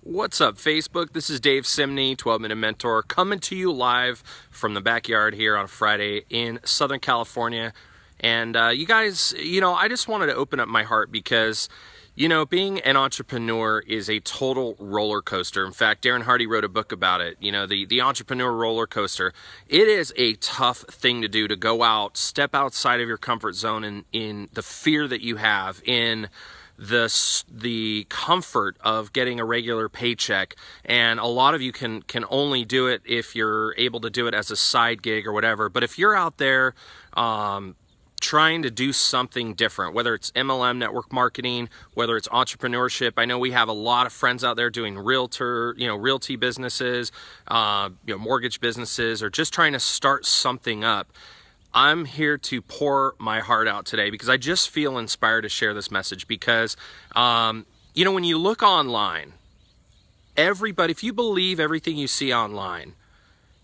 What's up, Facebook? This is Dave Simney, 12-Minute Mentor, coming to you live from the backyard here on a Friday in Southern California. And you guys, I just wanted to open up my heart because, being an entrepreneur is a total roller coaster. In fact, Darren Hardy wrote a book about it, the entrepreneur roller coaster. It is a tough thing to do, to go out, step outside of your comfort zone in the fear that you have, in the comfort of getting a regular paycheck. And a lot of you can only do it if you're able to do it as a side gig or whatever. But if you're out there trying to do something different, whether it's MLM network marketing, whether it's entrepreneurship, I know we have a lot of friends out there doing realty businesses, mortgage businesses, or just trying to start something up. I'm here to pour my heart out today because I just feel inspired to share this message because, when you look online, everybody, if you believe everything you see online,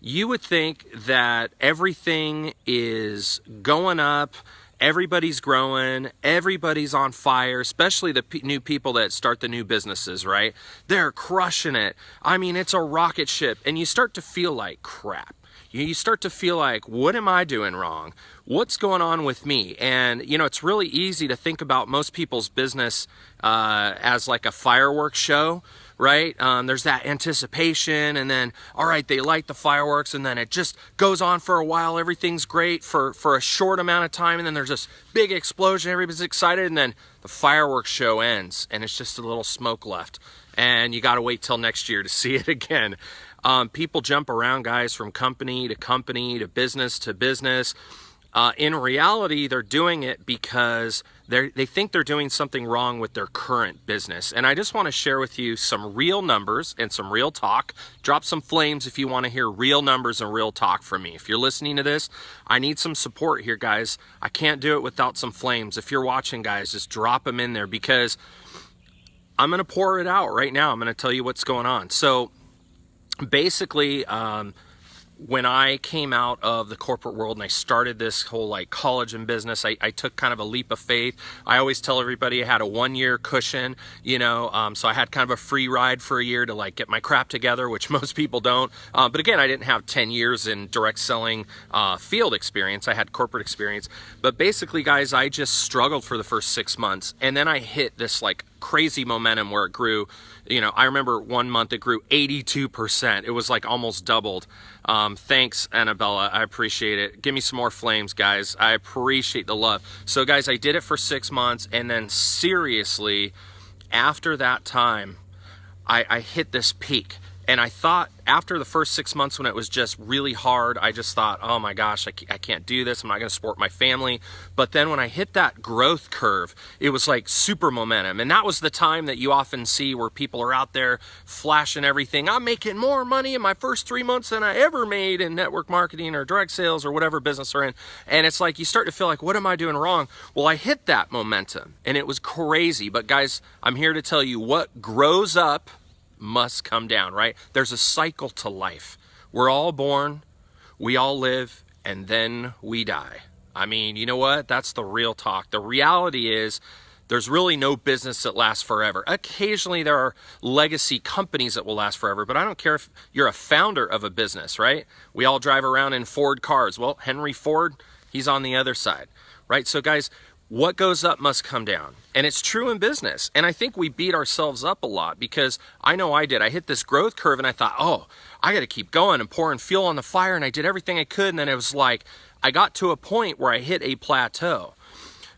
you would think that everything is going up, everybody's growing, everybody's on fire, especially the new people that start the new businesses, right? They're crushing it. I mean, it's a rocket ship, and you start to feel like crap. You start to feel like, what am I doing wrong? What's going on with me? And, it's really easy to think about most people's business as like a fireworks show, right? There's that anticipation, and then, all right, they light the fireworks, and then it just goes on for a while. Everything's great for a short amount of time, and then there's this big explosion. Everybody's excited, and then the fireworks show ends, and it's just a little smoke left. And you got to wait till next year to see it again. People jump around, guys, from company to business to business. In reality, they're doing it because they think they're doing something wrong with their current business. And I just want to share with you some real numbers and some real talk. Drop some flames if you want to hear real numbers and real talk from me. If you're listening to this, I need some support here, guys. I can't do it without some flames. If you're watching, guys, just drop them in there because I'm going to pour it out right now. I'm going to tell you what's going on. So basically, when I came out of the corporate world and I started this whole college and business, I took kind of a leap of faith. I always tell everybody I had a 1-year cushion, so I had kind of a free ride for a year to get my crap together, which most people don't. But again, I didn't have 10 years in direct selling field experience. I had corporate experience. But basically, guys, I just struggled for the first 6 months. And then I hit this crazy momentum where it grew. I remember 1 month it grew 82%. It was almost doubled. Thanks, Annabella. I appreciate it. Give me some more flames, guys. I appreciate the love. So, guys, I did it for 6 months, and then seriously, after that time, I hit this peak. And I thought after the first 6 months when it was just really hard, I just thought, oh my gosh, I can't do this. I'm not going to support my family. But then when I hit that growth curve, it was super momentum. And that was the time that you often see where people are out there flashing everything. I'm making more money in my first 3 months than I ever made in network marketing or direct sales or whatever business they're in. And it's you start to feel what am I doing wrong? Well, I hit that momentum and it was crazy. But guys, I'm here to tell you what grows up must come down, right? There's a cycle to life. We're all born, we all live, and then we die. I mean, you know what? That's the real talk. The reality is there's really no business that lasts forever. Occasionally there are legacy companies that will last forever, but I don't care if you're a founder of a business, right? We all drive around in Ford cars. Well, Henry Ford, he's on the other side, right? So guys, what goes up must come down. And it's true in business. And I think we beat ourselves up a lot because I know I did. I hit this growth curve and I thought, oh, I got to keep going and pouring fuel on the fire. And I did everything I could. And then it was I got to a point where I hit a plateau.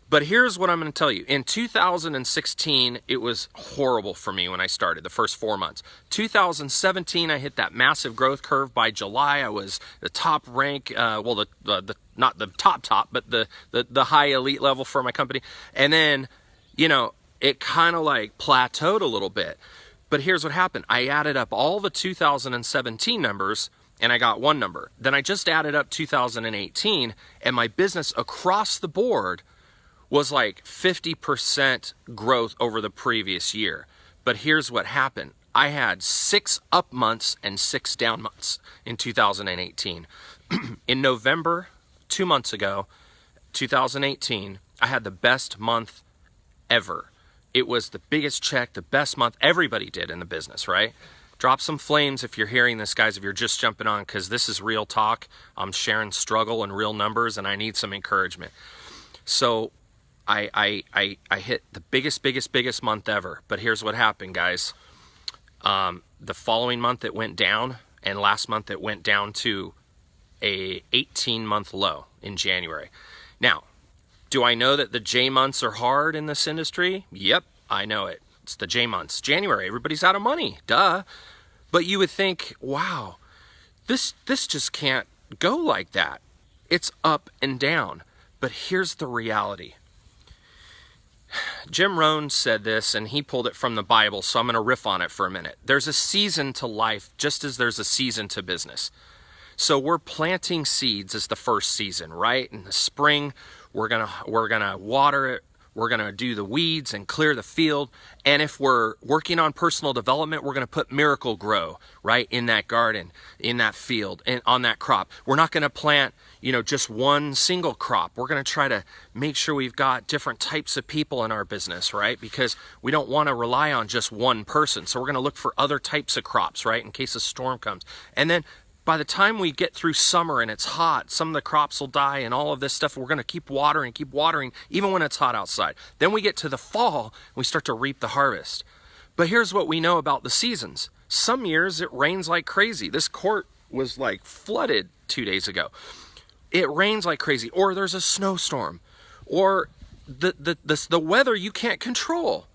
But here's what I'm going to tell you. In 2016, it was horrible for me when I started the first 4 months. 2017, I hit that massive growth curve. By July, I was the top rank, not the top, but the high elite level for my company. And then, it kind of plateaued a little bit. But here's what happened. I added up all the 2017 numbers and I got one number. Then I just added up 2018 and my business across the board was 50% growth over the previous year. But here's what happened. I had 6 up months and 6 down months in 2018. In November, 2 months ago, 2018, I had the best month ever. It was the biggest check, the best month. Everybody did in the business, right? Drop some flames if you're hearing this, guys, if you're just jumping on, because this is real talk. I'm sharing struggle and real numbers, and I need some encouragement. So I hit the biggest month ever. But here's what happened, guys. The following month it went down, and last month it went down to a 18-month low in January. Now, do I know that the J months are hard in this industry? Yep, I know it. It's the J months. January, everybody's out of money. Duh. But you would think, wow, this just can't go like that. It's up and down. But here's the reality. Jim Rohn said this, and he pulled it from the Bible, so I'm going to riff on it for a minute. There's a season to life, just as there's a season to business. So we're planting seeds as the first season, right? In the spring, we're gonna water it. We're gonna do the weeds and clear the field. And if we're working on personal development, we're gonna put Miracle-Gro right in that garden, in that field, and on that crop. We're not gonna plant, just one single crop. We're gonna try to make sure we've got different types of people in our business, right? Because we don't want to rely on just one person. So we're gonna look for other types of crops, right? In case a storm comes. And then by the time we get through summer and it's hot, some of the crops will die and all of this stuff. We're going to keep watering, even when it's hot outside. Then we get to the fall and we start to reap the harvest. But here's what we know about the seasons. Some years it rains like crazy. This court was like flooded 2 days ago. It rains like crazy, or there's a snowstorm, or the weather you can't control.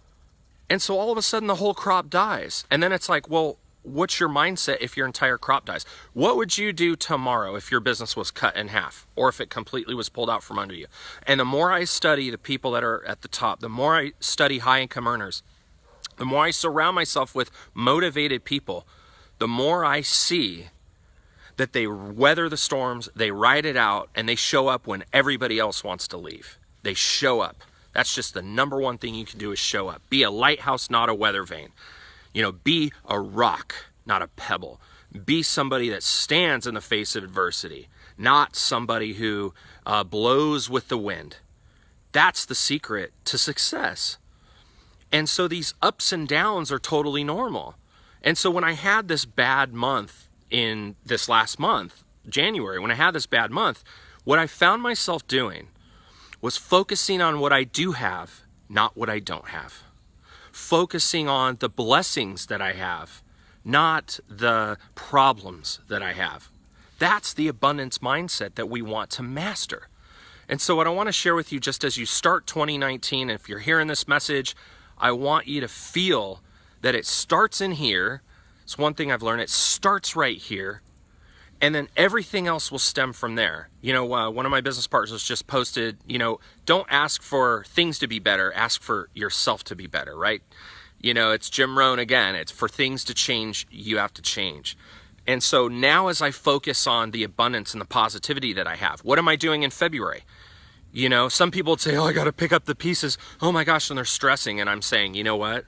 And so all of a sudden the whole crop dies. And then it's like, well, what's your mindset if your entire crop dies? What would you do tomorrow if your business was cut in half, or if it completely was pulled out from under you? And the more I study the people that are at the top, the more I study high income earners, the more I surround myself with motivated people, the more I see that they weather the storms, they ride it out, and they show up when everybody else wants to leave. They show up. That's just the number one thing you can do, is show up. Be a lighthouse, not a weather vane. Be a rock, not a pebble. Be somebody that stands in the face of adversity, not somebody who blows with the wind. That's the secret to success. And so these ups and downs are totally normal. And so when I had this bad month in this last month, January, when I had this bad month, what I found myself doing was focusing on what I do have, not what I don't have. Focusing on the blessings that I have, not the problems that I have. That's the abundance mindset that we want to master. And so what I want to share with you, just as you start 2019, if you're hearing this message, I want you to feel that it starts in here. It's one thing I've learned. It starts right here. And then everything else will stem from there. One of my business partners just posted, don't ask for things to be better, ask for yourself to be better, right? It's Jim Rohn again. It's for things to change, you have to change. And so now as I focus on the abundance and the positivity that I have, what am I doing in February? Some people would say, I got to pick up the pieces. Oh my gosh, and they're stressing. And I'm saying, you know what?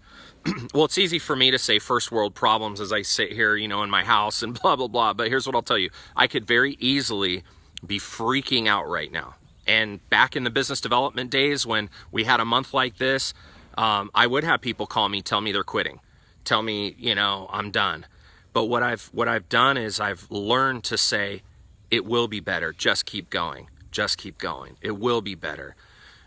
Well, it's easy for me to say first world problems as I sit here, in my house and blah, blah, blah. But here's what I'll tell you. I could very easily be freaking out right now. And back in the business development days when we had a month like this, I would have people call me, tell me they're quitting, tell me, I'm done. But what I've done is I've learned to say, it will be better. Just keep going. Just keep going. It will be better.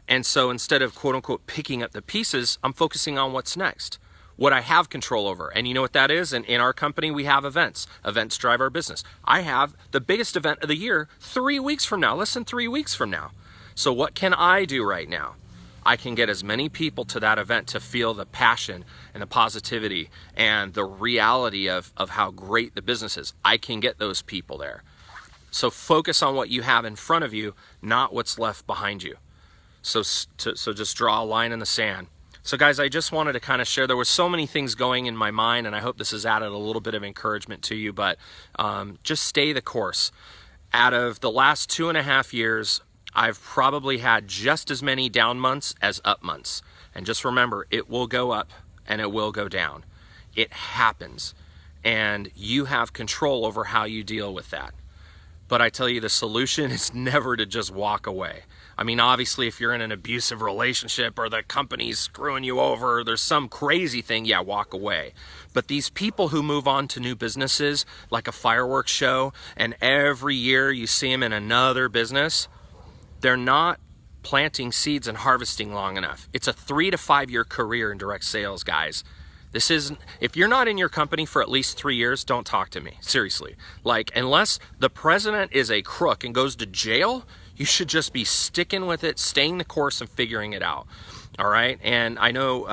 And so instead of quote unquote picking up the pieces, I'm focusing on what's next. What I have control over. And you know what that is? And in our company, we have events. Events drive our business. I have the biggest event of the year 3 weeks from now, less than 3 weeks from now. So what can I do right now? I can get as many people to that event to feel the passion and the positivity and the reality of how great the business is. I can get those people there. So focus on what you have in front of you, not what's left behind you. So just draw a line in the sand. So guys, I just wanted to kind of share, there were so many things going in my mind, and I hope this has added a little bit of encouragement to you, but just stay the course. Out of the last 2.5 years, I've probably had just as many down months as up months. And just remember, it will go up and it will go down. It happens. And you have control over how you deal with that. But I tell you, the solution is never to just walk away. I mean, obviously, if you're in an abusive relationship or the company's screwing you over, or there's some crazy thing, yeah, walk away. But these people who move on to new businesses, like a fireworks show, and every year you see them in another business, they're not planting seeds and harvesting long enough. It's a 3 to 5 year career in direct sales, guys. This isn't, if you're not in your company for at least 3 years, don't talk to me. Seriously. Like, unless the president is a crook and goes to jail, you should just be sticking with it, staying the course, and figuring it out. All right. And I know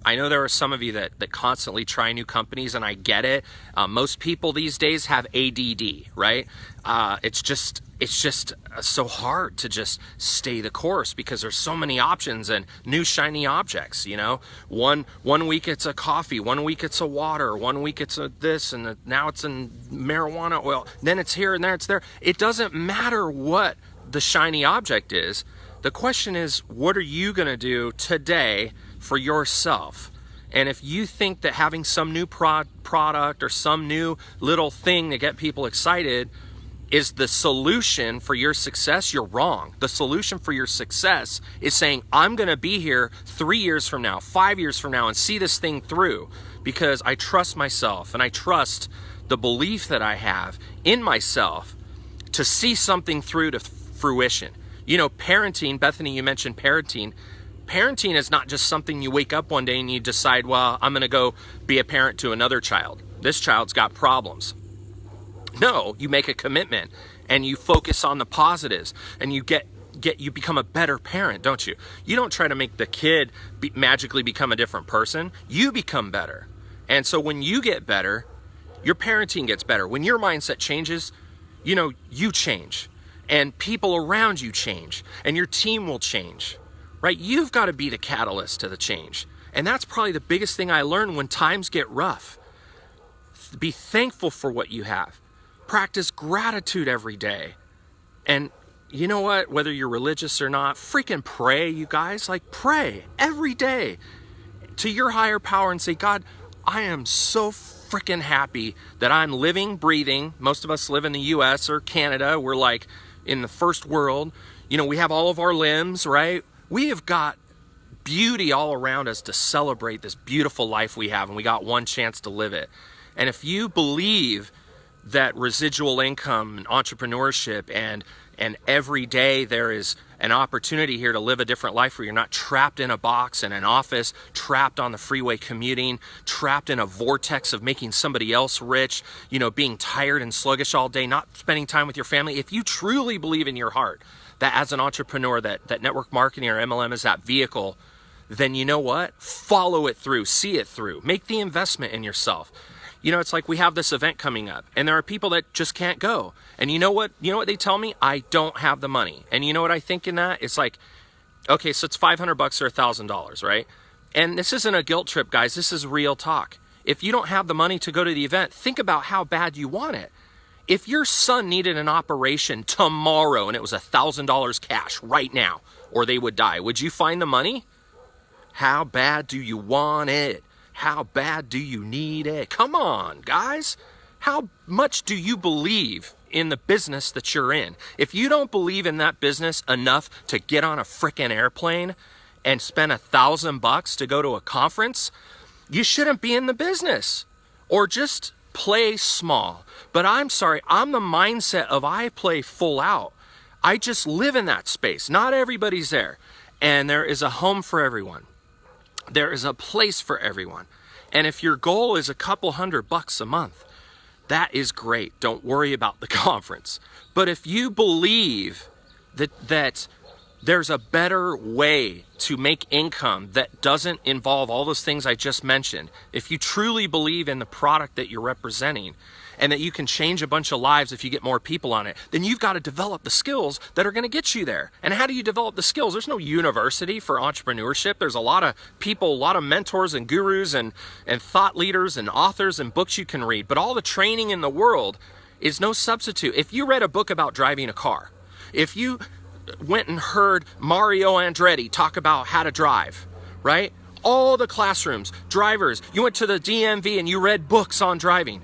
there are some of you that constantly try new companies, and I get it. Most people these days have ADD, right? It's just so hard to just stay the course because there's so many options and new shiny objects. You know, one week it's a coffee, 1 week it's a water, 1 week it's a this, and now it's in marijuana oil. Then it's here and there, it's there. It doesn't matter what the shiny object is. The question is, what are you going to do today for yourself? And if you think that having some new product or some new little thing to get people excited is the solution for your success, you're wrong. The solution for your success is saying, I'm going to be here 3 years from now, 5 years from now, and see this thing through because I trust myself and I trust the belief that I have in myself to see something through to fruition. You know, parenting, Bethany, you mentioned parenting. Parenting is not just something you wake up one day and you decide, well, I'm going to go be a parent to another child. This child's got problems. No, you make a commitment and you focus on the positives and you you become a better parent, don't you? You don't try to make the kid magically become a different person. You become better. And so when you get better, your parenting gets better. When your mindset changes, you know, you change. And people around you change, and your team will change, right? You've got to be the catalyst to the change. And that's probably the biggest thing I learned when times get rough. Be thankful for what you have. Practice gratitude every day. And you know what? Whether you're religious or not, freaking pray, you guys. Like, pray every day to your higher power and say, God, I am so freaking happy that I'm living, breathing. Most of us live in the US or Canada. We're like in the first world. You know, we have all of our limbs, right? We have got beauty all around us to celebrate this beautiful life we have, and we got one chance to live it. And if you believe that residual income and entrepreneurship and every day there is an opportunity here to live a different life where you're not trapped in a box in an office, trapped on the freeway commuting, trapped in a vortex of making somebody else rich, you know, being tired and sluggish all day, not spending time with your family. If you truly believe in your heart that as an entrepreneur that network marketing or MLM is that vehicle, then you know what? Follow it through, see it through, make the investment in yourself. You know, it's like we have this event coming up and there are people that just can't go. And you know what they tell me? I don't have the money. And you know what I think in that? It's like, okay, so it's $500 or $1,000, right? And this isn't a guilt trip, guys. This is real talk. If you don't have the money to go to the event, think about how bad you want it. If your son needed an operation tomorrow and it was $1,000 cash right now, or they would die, would you find the money? How bad do you want it? How bad do you need it? Come on, guys. How much do you believe in the business that you're in? If you don't believe in that business enough to get on a frickin' airplane and spend $1,000 to go to a conference, you shouldn't be in the business. Or just play small. But I'm sorry, I'm the mindset of I play full out. I just live in that space. Not everybody's there. And there is a home for everyone. There is a place for everyone. And if your goal is a couple $100 a month, that is great. Don't worry about the conference. But if you believe that there's a better way to make income that doesn't involve all those things I just mentioned, if you truly believe in the product that you're representing and that you can change a bunch of lives if you get more people on it, then you've got to develop the skills that are going to get you there. And how do you develop the skills? There's no university for entrepreneurship. There's a lot of people, a lot of mentors and gurus and thought leaders and authors and books you can read. But all the training in the world is no substitute. If you read a book about driving a car, if you went and heard Mario Andretti talk about how to drive, right? All the classrooms, drivers, you went to the DMV and you read books on driving.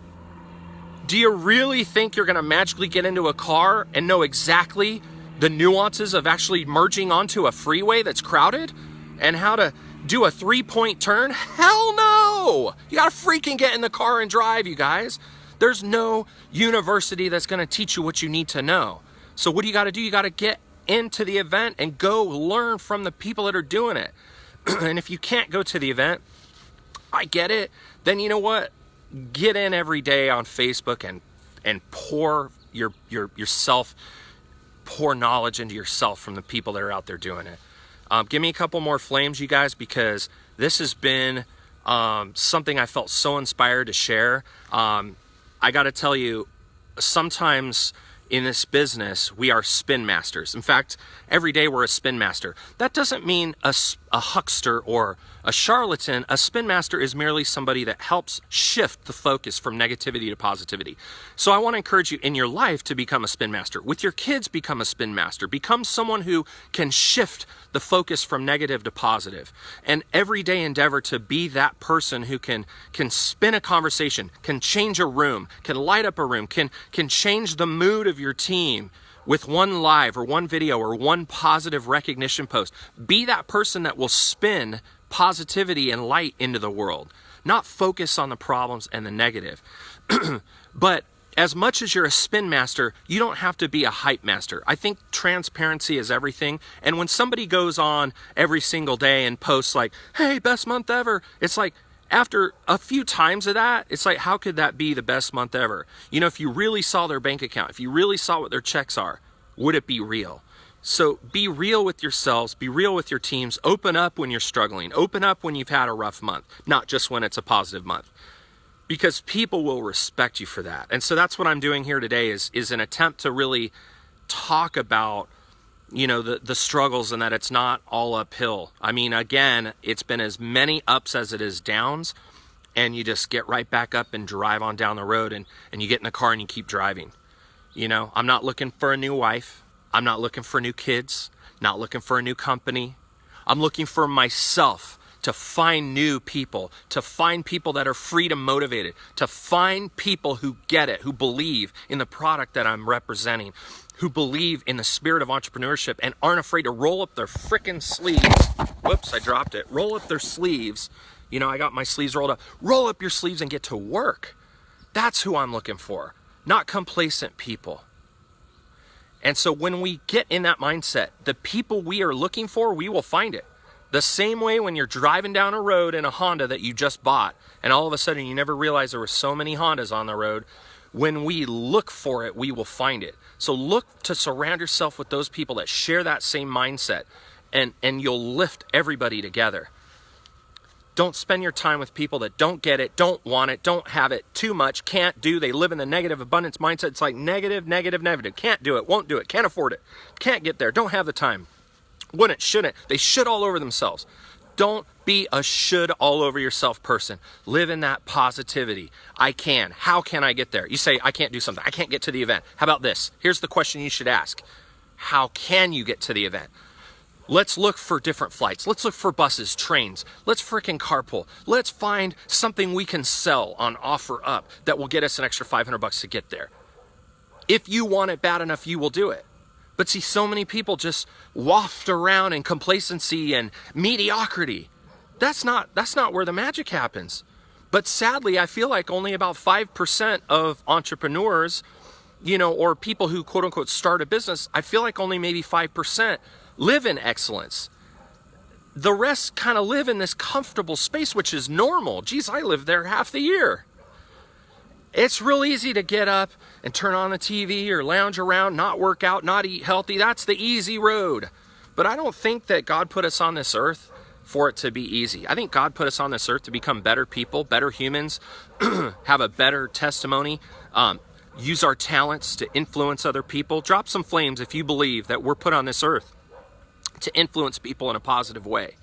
Do you really think you're going to magically get into a car and know exactly the nuances of actually merging onto a freeway that's crowded and how to do a 3-point turn? Hell no! You gotta freaking get in the car and drive, you guys. There's no university that's gonna teach you what you need to know. So what do you gotta do? You gotta get into the event and go learn from the people that are doing it. And if you can't go to the event, I get it, then you know what? Get in every day on Facebook and pour yourself, pour knowledge into yourself from the people that are out there doing it. Give me a couple more flames, you guys, because this has been something I felt so inspired to share. I got to tell you, sometimes in this business, we are spin masters. In fact, every day we're a spin master. That doesn't mean a huckster or a charlatan. A spin master is merely somebody that helps shift the focus from negativity to positivity. So I want to encourage you in your life to become a spin master. With your kids, become a spin master. Become someone who can shift the focus from negative to positive. And every day endeavor to be that person who can spin a conversation, can change a room, can light up a room, can change the mood of your team with one live or one video or one positive recognition post. Be that person that will spin positivity and light into the world, not focus on the problems and the negative. But as much as you're a spin master, you don't have to be a hype master. I think transparency is everything. And when somebody goes on every single day and posts like, hey, best month ever, it's like, after a few times of that, it's like, how could that be the best month ever? You know, if you really saw their bank account, if you really saw what their checks are, would it be real? So be real with yourselves, be real with your teams, open up when you're struggling, open up when you've had a rough month, not just when it's a positive month, because people will respect you for that. And so that's what I'm doing here today is an attempt to really talk about, you know, the struggles and that it's not all uphill. I mean, again, it's been as many ups as it is downs, and you just get right back up and drive on down the road and you get in the car and you keep driving. You know, I'm not looking for a new wife. I'm not looking for new kids, not looking for a new company. I'm looking for myself to find new people, to find people that are freedom motivated, to find people who get it, who believe in the product that I'm representing, who believe in the spirit of entrepreneurship and aren't afraid to roll up their frickin' sleeves. Whoops, I dropped it. Roll up their sleeves. You know, I got my sleeves rolled up. Roll up your sleeves and get to work. That's who I'm looking for, not complacent people. And so when we get in that mindset, the people we are looking for, we will find it. The same way when you're driving down a road in a Honda that you just bought, and all of a sudden you never realize there were so many Hondas on the road. When we look for it, we will find it. So look to surround yourself with those people that share that same mindset, and you'll lift everybody together. Don't spend your time with people that don't get it, don't want it, don't have it, too much, can't do. They live in the negative abundance mindset. It's like negative, negative, negative. Can't do it, won't do it, can't afford it, can't get there, don't have the time. Wouldn't, shouldn't. They should all over themselves. Don't be a should all over yourself person. Live in that positivity. I can. How can I get there? You say, I can't do something. I can't get to the event. How about this? Here's the question you should ask. How can you get to the event? Let's look for different flights. Let's look for buses, trains. Let's freaking carpool. Let's find something we can sell on OfferUp that will get us an extra $500 to get there. If you want it bad enough, you will do it. But see, so many people just waft around in complacency and mediocrity. That's not where the magic happens. But sadly, I feel like only about 5% of entrepreneurs, you know, or people who quote unquote start a business, I feel like only maybe 5% live in excellence. The rest kind of live in this comfortable space, which is normal. Geez, I live there half the year. It's real easy to get up and turn on the TV or lounge around, not work out, not eat healthy. That's the easy road. But I don't think that God put us on this earth for it to be easy. I think God put us on this earth to become better people, better humans, have a better testimony, use our talents to influence other people. Drop some flames if you believe that we're put on this earth to influence people in a positive way.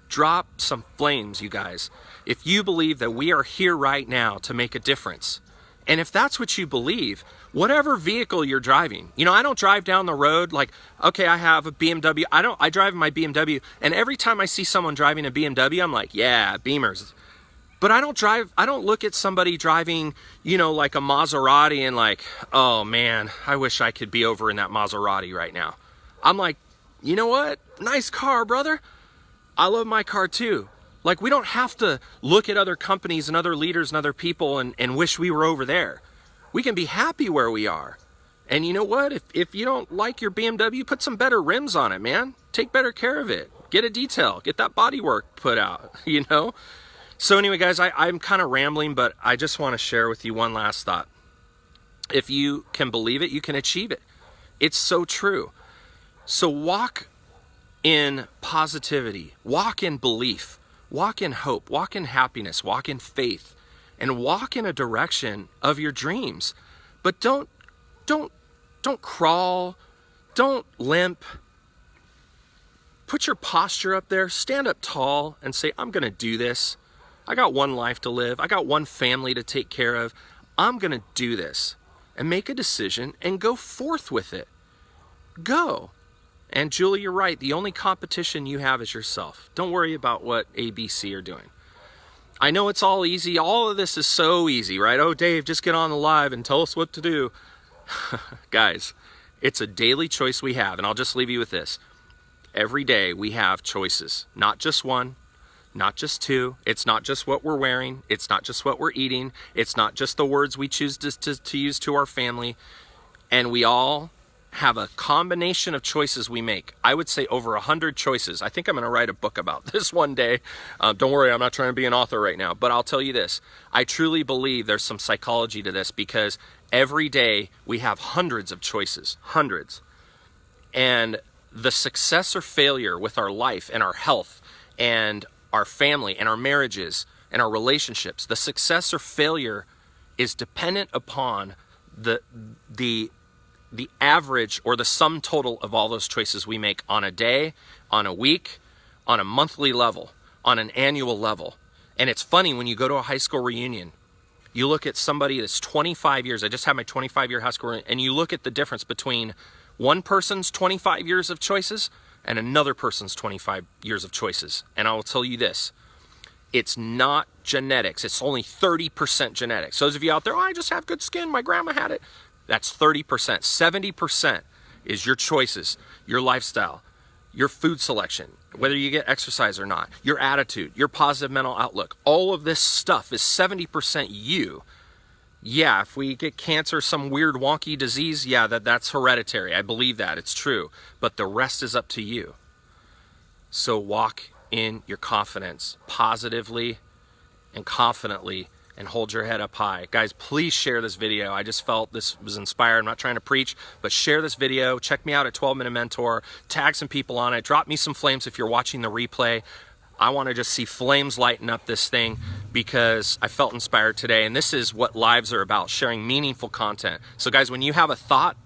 Drop some flames, you guys, if you believe that we are here right now to make a difference. And if that's what you believe, whatever vehicle you're driving, you know, I don't drive down the road like, okay, I have a BMW. I drive my BMW, and every time I see someone driving a BMW, I'm like, yeah, Beamers. But I don't look at somebody driving, you know, like a Maserati and like, oh man, I wish I could be over in that Maserati right now. I'm like, you know what? Nice car, brother. I love my car too. Like, we don't have to look at other companies and other leaders and other people and wish we were over there. We can be happy where we are. And you know what? If you don't like your BMW, put some better rims on it, man. Take better care of it. Get a detail. Get that bodywork put out, you know? So anyway, guys, I'm kind of rambling, but I just want to share with you one last thought. If you can believe it, you can achieve it. It's so true. So walk in positivity, walk in belief, walk in hope, walk in happiness, walk in faith, and walk in a direction of your dreams. But don't crawl, don't limp. Put your posture up there, stand up tall and say, I'm going to do this. I got one life to live. I got one family to take care of. I'm going to do this, and make a decision and go forth with it. Go. And Julie, you're right. The only competition you have is yourself. Don't worry about what ABC are doing. I know it's all easy. All of this is so easy, right? Oh, Dave, just get on the live and tell us what to do. Guys, it's a daily choice we have. And I'll just leave you with this. Every day we have choices, not just one, not just two. It's not just what we're wearing. It's not just what we're eating. It's not just the words we choose to use to our family. And we all have a combination of choices we make. I would say over 100 choices. I think I'm going to write a book about this one day. Don't worry, I'm not trying to be an author right now, but I'll tell you this. I truly believe there's some psychology to this, because every day we have hundreds of choices, hundreds. And the success or failure with our life and our health and our family and our marriages and our relationships, the success or failure is dependent upon the average or the sum total of all those choices we make on a day, on a week, on a monthly level, on an annual level. And it's funny, when you go to a high school reunion, you look at somebody that's 25 years, I just had my 25-year high school reunion, and you look at the difference between one person's 25 years of choices and another person's 25 years of choices. And I will tell you this, it's not genetics. It's only 30% genetics. So those of you out there, oh, I just have good skin, my grandma had it. That's 30%. 70% is your choices, your lifestyle, your food selection, whether you get exercise or not, your attitude, your positive mental outlook. All of this stuff is 70% you. Yeah, if we get cancer, some weird wonky disease, yeah, that's hereditary. I believe that. It's true. But the rest is up to you. So walk in your confidence positively and confidently, and hold your head up high. Guys, please share this video. I just felt this was inspired. I'm not trying to preach, but share this video. Check me out at 12 Minute Mentor. Tag some people on it. Drop me some flames if you're watching the replay. I want to just see flames lighten up this thing, because I felt inspired today. And this is what lives are about, sharing meaningful content. So guys, when you have a thought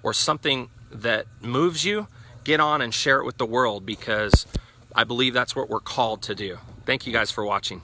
or something that moves you, get on and share it with the world, because I believe that's what we're called to do. Thank you guys for watching.